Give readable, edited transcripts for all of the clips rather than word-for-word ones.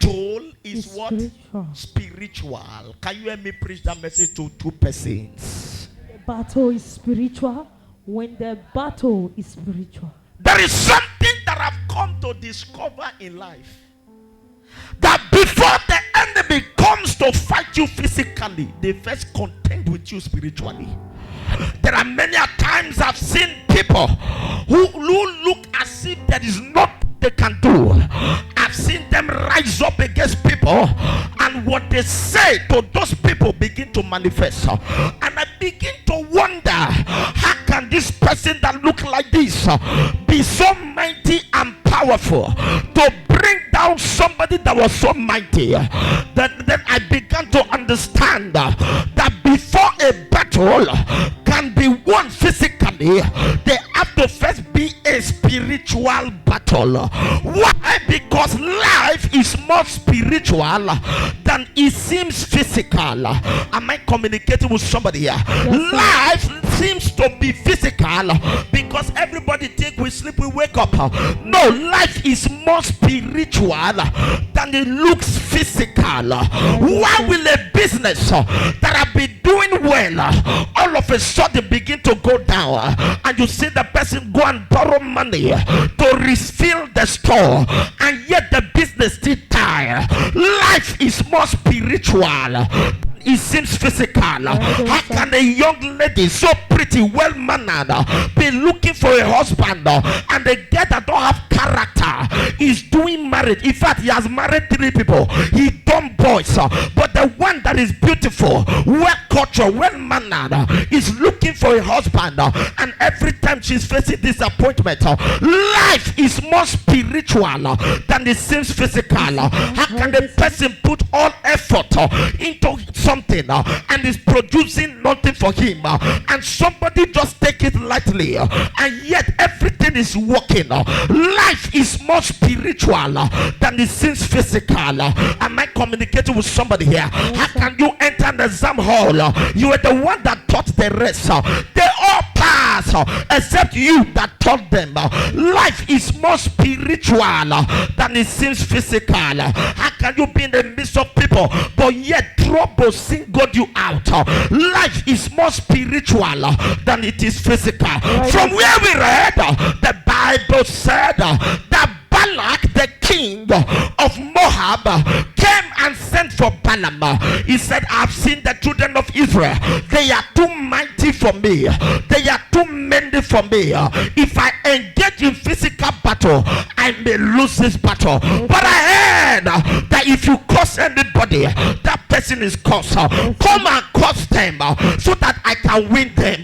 battle is what? Spiritual. Can you hear me preach that message to two persons? The battle is spiritual. When the battle is spiritual, there is something that I've come to discover in life. That before the enemy comes to fight you physically, they first contend with you spiritually. There are many times I've seen people who look as if there is nothing they can do. I've seen them rise up against people, and what they say to those people begin to manifest. And I begin to wonder, how can this person that look like this be so mighty and powerful to bring down somebody that was so mighty? Then I began to understand that before a battle can be won physically, they have to first be a spiritual battle. Why? Because life is more spiritual than it seems physical. Am I communicating with somebody here? Yes, life seems to be physical because everybody think we sleep, we wake up. No, life is more spiritual than it looks physical. Why will a business that have been doing well all of a sudden begin to go down, and you see the person go and borrow money to refill the store, and yet the business still die? Life is more spiritual. It seems physical. How can a young lady so pretty, well mannered, be looking for a husband, and the guy that don't have character is doing marriage? In fact, he has married 3 people. He done boys, but the one that is beautiful, well cultured, well mannered is looking for a husband, and every time she's facing disappointment. Life is more spiritual than it seems physical. How can the person put all effort into something and is producing nothing for him, and somebody just take it lightly, and yet everything is working? Life is more spiritual than it seems physical. Am I communicating with somebody here? How can you enter an exam hall? You are the one that taught the rest. They all pass except you that taught them. Life is more spiritual than it seems physical. How can you be in the midst of people but yet trouble singled you out? Life is more spiritual than it is physical. From where we read, the Bible said that Balak, the king of Moab, came and sent for Balaam. He said, I've seen the children of Israel. They are too mighty for me. They are too many for me. If I engage in physical battle, I may lose this battle. But I heard that if you curse anybody, that person is cursed. Come and curse them so that I can win them.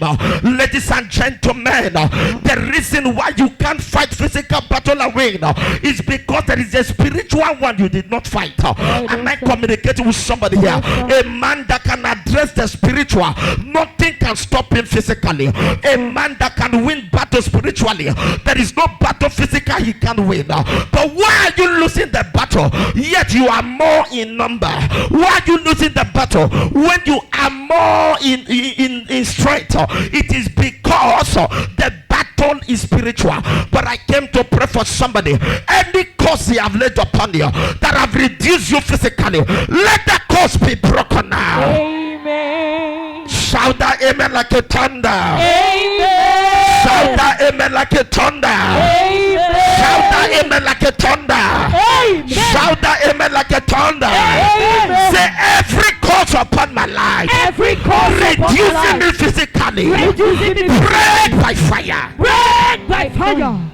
Ladies and gentlemen, the reason why you can't fight physical battle and win is because there is a spiritual one you did not fight. Am I communicating with somebody here? A man that can address the spiritual, nothing can stop him physically. A man that can win battle spiritually, there is no battle physical he can win. But why are you losing the battle yet you are more in number? Why are you losing the battle when you are more in strength? It is because the battle is spiritual. But I came to pray for somebody. Any curse they have laid upon you that have reduced you physically, let that curse be broken now. Amen. Shout that amen like a thunder. Amen. Shout that amen like a thunder. Amen. Shout that amen like a thunder. Amen. Shout that amen like a thunder. Amen. Say, every curse upon my life, Every curse reducing me physically, break by fire. Break by fire.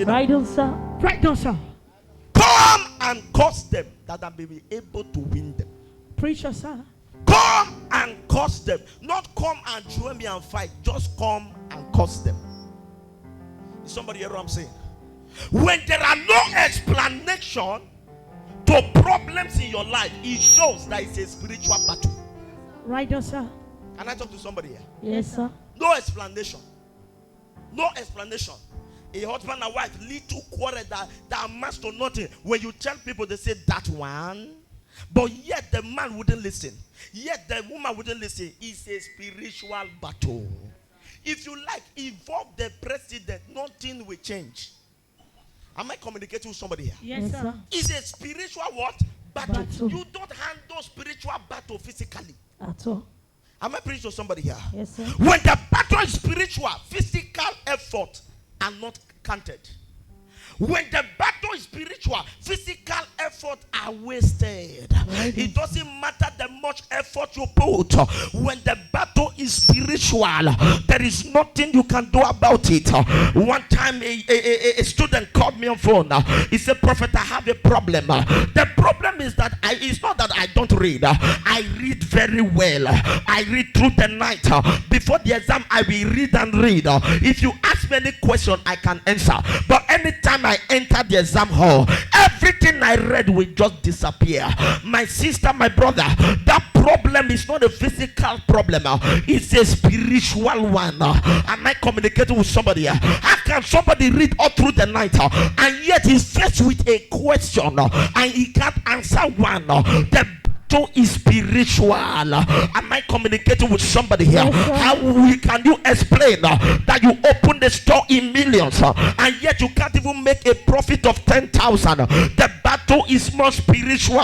Right on, sir. Right on, sir. Come and curse them that I may be able to win them. Preacher, sir. Come and curse them. Not come and join me and fight. Just come and curse them. Is somebody hear what I'm saying? When there are no explanation to problems in your life, it shows that it's a spiritual battle. Right on, sir. Can I talk to somebody here? Yes, sir. No explanation. No explanation. A husband and wife, little quarrel that amounts to nothing. When you tell people, they say that one. But yet the man wouldn't listen. Yet the woman wouldn't listen. It's a spiritual battle. If you like, involve the president, nothing will change. Am I communicating with somebody here? Yes, sir. It's a spiritual what? Battle. You don't handle spiritual battle physically. At all. Am I preaching to somebody here? Yes, sir. When the battle is spiritual, physical effort are not counted. When the battle is spiritual, physical effort are wasted. Right. It doesn't matter the much effort you put. When the battle is spiritual, there is nothing you can do about it. One time a student called me on phone. He said, "Prophet, I have a problem." The problem is that it's not that I don't read. I read very well. I read through the night. Before the exam, I will read and read. If you ask me any question, I can answer. But anytime I enter the exam hall, everything I read will just disappear. My sister, my brother, that problem is not a physical problem. It's a spiritual one. Am I communicating with somebody? How can somebody read all through the night and yet he's faced with a question and he can't answer one? The battle is spiritual. Am I communicating with somebody here? Yes, how can you explain that you open the store in millions and yet you can't even make a profit of 10,000? The battle is more spiritual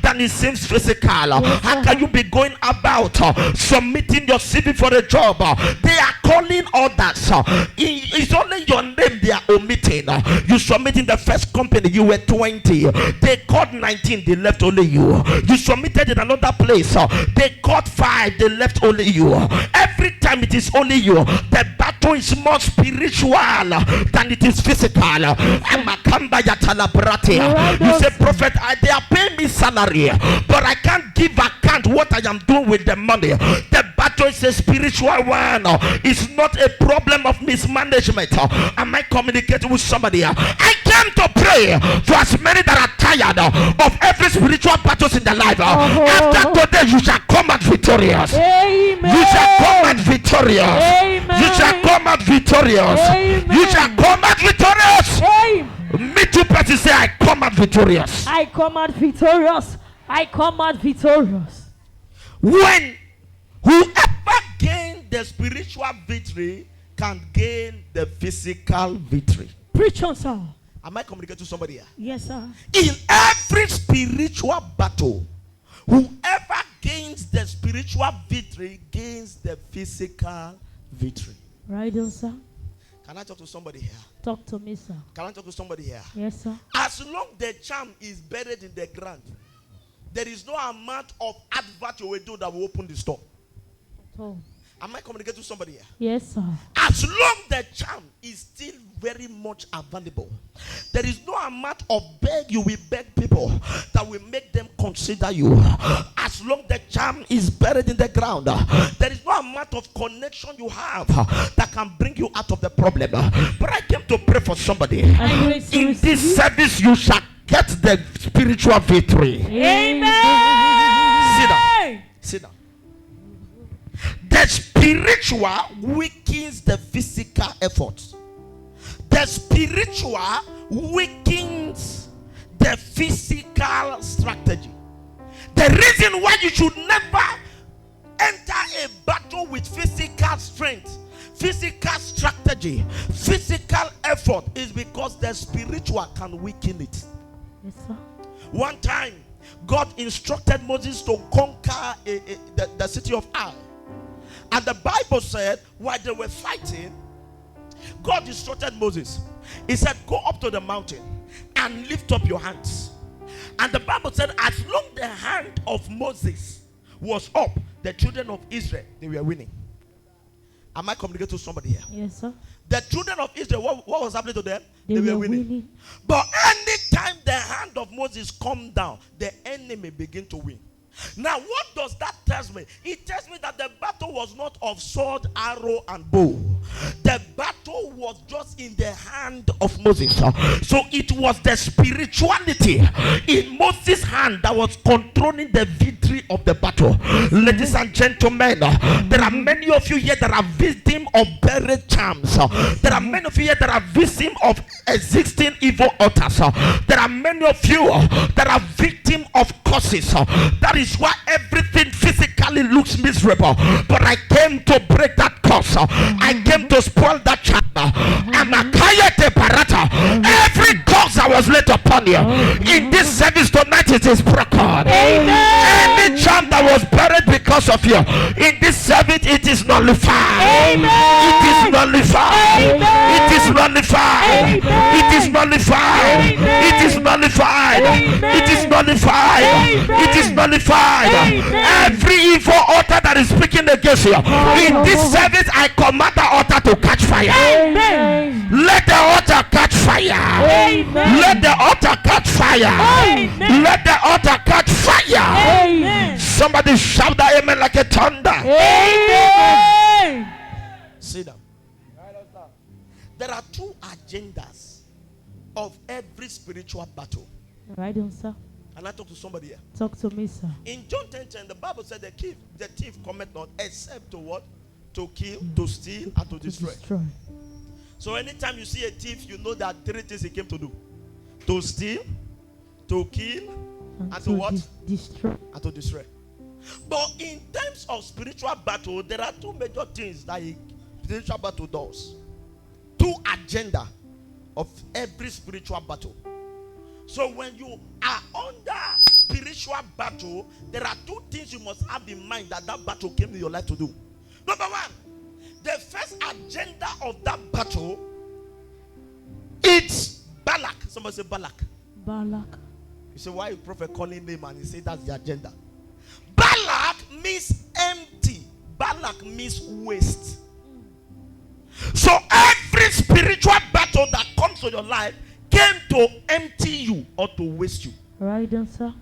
than it seems physical. How can you be going about submitting your CV for a job? They are calling others. It's only your name they are omitting. You submit in the first company, you were 20. They called 19, they left only you. You submitted in another place, they caught 5, they left only you. Every time it is only you. The battle is more spiritual than it is physical. You say, "Prophet, they are paying me salary, but I can't give account what I am doing with the money." The battle is a spiritual one. It's not a problem of mismanagement. Am I communicating with somebody? I came to pray for as many that are tired of every spiritual battles in their life. After today, you shall come out victorious. Amen. You shall come out victorious. Amen. You shall come out victorious. Amen. You shall come out victorious. Amen. Me too, person say, "I come out victorious." I come out victorious. I come out victorious. When whoever gains the spiritual victory can gain the physical victory. Preach on, sir. Am I communicating to somebody here? Yes, sir. In every spiritual battle, whoever gains the spiritual victory gains the physical victory. Right on, sir. Can I talk to somebody here? Talk to me, sir. Can I talk to somebody here? Yes, sir. As long the charm is buried in the ground, there is no amount of advert you will do that will open the store. Oh. Am I communicating to somebody here? Yes, sir. As long the charm is still very much available, there is no amount of beg you will beg people that will make them consider you. As long the charm is buried in the ground, there is no amount of connection you have that can bring you out of the problem. But I came to pray for somebody. In this service, you shall get the spiritual victory. Amen. Sit down. Sit down. The spiritual weakens the physical effort. The spiritual weakens the physical strategy. The reason why you should never enter a battle with physical strength, physical strategy, physical effort is because the spiritual can weaken it. Yes, sir. One time, God instructed Moses to conquer the city of Ai. And the Bible said, while they were fighting, God instructed Moses. He said, "Go up to the mountain and lift up your hands." And the Bible said, as long the hand of Moses was up, the children of Israel, they were winning. Am I communicating to somebody here? Yes, sir. The children of Israel, what was happening to them? They were winning. But anytime the hand of Moses come down, the enemy begin to win. Now, what does that tell me? It tells me that the battle was not of sword, arrow, and bow. The battle was just in the hand of Moses. So it was the spirituality in Moses' hand that was controlling the victory of the battle. Ladies and gentlemen, there are many of you here that are victims of buried charms. There are many of you here that are victims of existing evil altars. There are many of you that are victims of curses. That is why everything physically looks miserable. But I came to break that curse. I came to spoil that charm. Every was laid upon you. In this service tonight, it is broken. Any charm that was buried because of you, in this service, it is nullified. It is nullified. It is nullified. It is nullified. It is nullified. It is nullified. It is nullified. Every evil altar that is speaking against you, in this service, I command the altar to catch fire. Let the altar catch fire. Let the altar catch fire. Let the altar catch fire. Somebody shout that amen like a thunder. Sit down. There are two agendas of every spiritual battle. Right on, sir. Can I talk to somebody here? Talk to me, sir. In John 10:10, the Bible said the thief cometh not except to what? To kill, to steal, and to destroy. So anytime you see a thief, you know that three things he came to do: to steal, to kill, and to what? Destroy. And to destroy. But in terms of spiritual battle, there are two major things that spiritual battle does. Two agenda of every spiritual battle. So when you are under spiritual battle, there are two things you must have in mind that battle came in your life to do. Number one, the first agenda of that battle, it's Balak. Somebody say Balak. Balak. You say, why is prophet calling name and he say that's the agenda? Balak means empty. Balak means waste. So every spiritual battle that comes to your life came to empty you or to waste you. Right on, sir.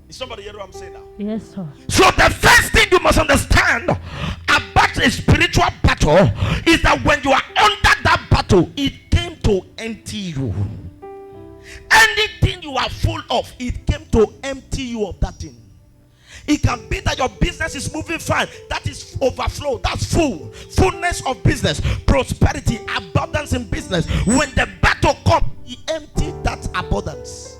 Is somebody hear what I'm saying now? Yes, sir. So the first thing you must understand about a spiritual battle is that when you are under that battle, it came to empty you. Anything you are full of, it came to empty you of that thing. It can be that your business is moving fine. That is overflow. That's full. Fullness of business. Prosperity. Abundance in business. When the battle comes, he emptied that abundance.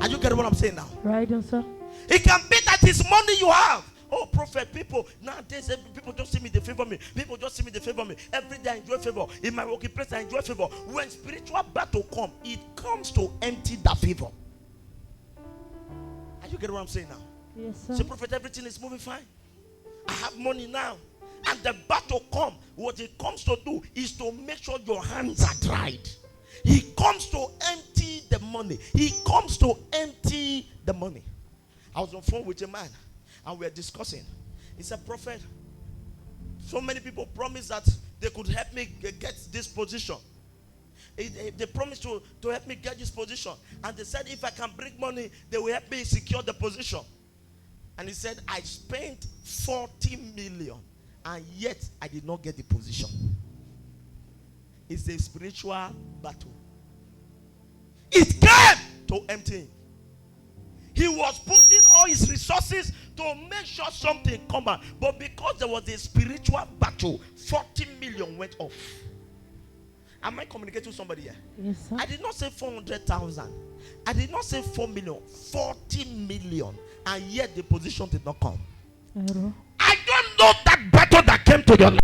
Are you getting what I'm saying now? Right on, sir. It can be that it's money you have. Oh, prophet, people nowadays, people just see me, they favor me. People just see me, they favor me. Every day I enjoy favor. In my working place, I enjoy favor. When spiritual battle comes, it comes to empty that favor. Are you getting what I'm saying now? Yes, sir. Say, prophet, everything is moving fine. I have money now. And the battle comes. What it comes to do is to make sure your hands are dried. He comes to empty the money. He comes to empty the money. I was on the phone with a man and we were discussing. He said, prophet, so many people promised that they could help me get this position. They promised to help me get this position. And they said if I can bring money, they will help me secure the position. And he said, I spent 40 million and yet I did not get the position. It's a spiritual battle. It came to empty him. He was putting all his resources to make sure something come out. But because there was a spiritual battle, 40 million went off. Am I communicating with somebody here? Yes, sir. I did not say 400,000. I did not say 4 million. 40 million. And yet the position did not come. Hello. I don't know that battle that came to your life.